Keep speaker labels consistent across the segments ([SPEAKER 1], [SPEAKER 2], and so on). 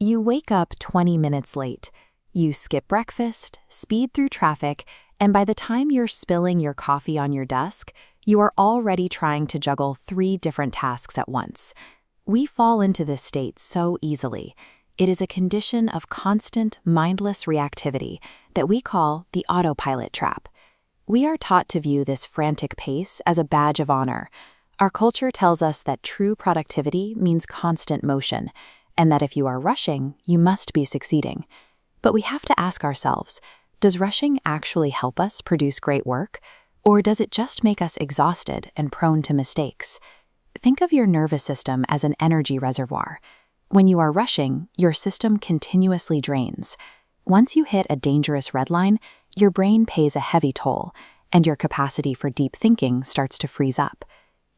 [SPEAKER 1] You wake up 20 minutes late. You skip breakfast, speed through traffic, and by the time you're spilling your coffee on your desk, you are already trying to juggle 3 different tasks at once. We fall into this state so easily. It is a condition of constant, mindless reactivity that we call the autopilot trap. We are taught to view this frantic pace as a badge of honor. Our culture tells us that true productivity means constant motion, and that if you are rushing, you must be succeeding. But we have to ask ourselves, does rushing actually help us produce great work, or does it just make us exhausted and prone to mistakes? Think of your nervous system as an energy reservoir. When you are rushing, your system continuously drains. Once you hit a dangerous red line, your brain pays a heavy toll, and your capacity for deep thinking starts to freeze up.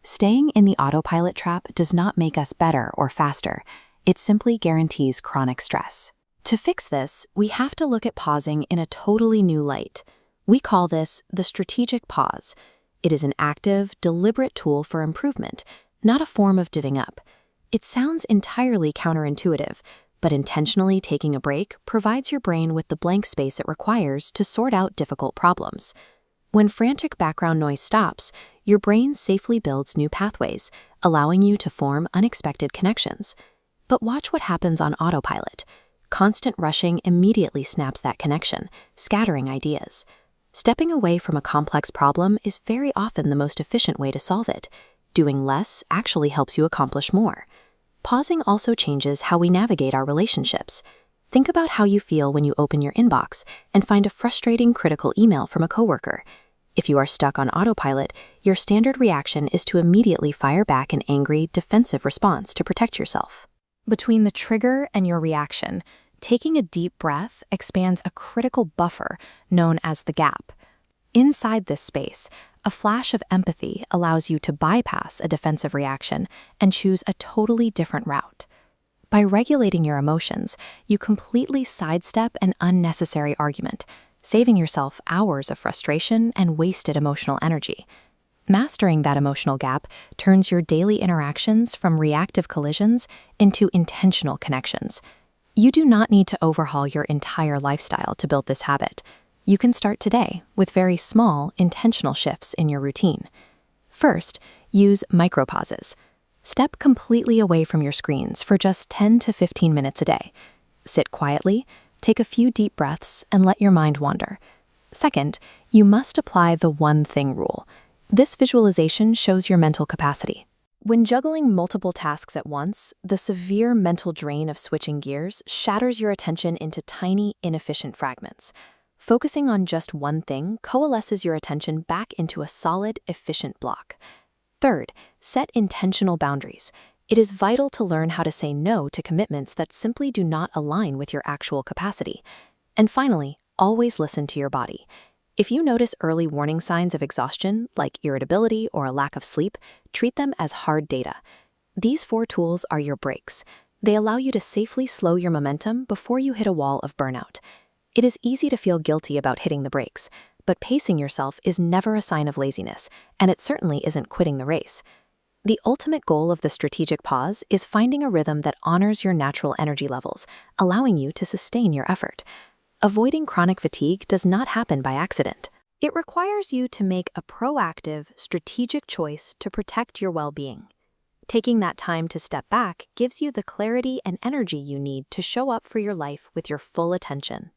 [SPEAKER 1] Staying in the autopilot trap does not make us better or faster. It simply guarantees chronic stress. To fix this, we have to look at pausing in a totally new light. We call this the strategic pause. It is an active, deliberate tool for improvement, not a form of giving up. It sounds entirely counterintuitive, but intentionally taking a break provides your brain with the blank space it requires to sort out difficult problems. When frantic background noise stops, your brain safely builds new pathways, allowing you to form unexpected connections. But watch what happens on autopilot. Constant rushing immediately snaps that connection, scattering ideas. Stepping away from a complex problem is very often the most efficient way to solve it. Doing less actually helps you accomplish more. Pausing also changes how we navigate our relationships. Think about how you feel when you open your inbox and find a frustrating, critical email from a coworker. If you are stuck on autopilot, your standard reaction is to immediately fire back an angry, defensive response to protect yourself. Between the trigger and your reaction, taking a deep breath expands a critical buffer known as the gap. Inside this space, a flash of empathy allows you to bypass a defensive reaction and choose a totally different route. By regulating your emotions, you completely sidestep an unnecessary argument, saving yourself hours of frustration and wasted emotional energy. Mastering that emotional gap turns your daily interactions from reactive collisions into intentional connections. You do not need to overhaul your entire lifestyle to build this habit. You can start today with very small, intentional shifts in your routine. First, use micropauses. Step completely away from your screens for just 10 to 15 minutes a day. Sit quietly, take a few deep breaths, and let your mind wander. Second, you must apply the one thing rule. This visualization shows your mental capacity. When juggling multiple tasks at once, the severe mental drain of switching gears shatters your attention into tiny, inefficient fragments. Focusing on just one thing coalesces your attention back into a solid, efficient block. Third, set intentional boundaries. It is vital to learn how to say no to commitments that simply do not align with your actual capacity. And finally, always listen to your body. If you notice early warning signs of exhaustion, like irritability or a lack of sleep, treat them as hard data. These 4 tools are your brakes. They allow you to safely slow your momentum before you hit a wall of burnout. It is easy to feel guilty about hitting the brakes, but pacing yourself is never a sign of laziness, and it certainly isn't quitting the race. The ultimate goal of the strategic pause is finding a rhythm that honors your natural energy levels, allowing you to sustain your effort. Avoiding chronic fatigue does not happen by accident. It requires you to make a proactive, strategic choice to protect your well-being. Taking that time to step back gives you the clarity and energy you need to show up for your life with your full attention.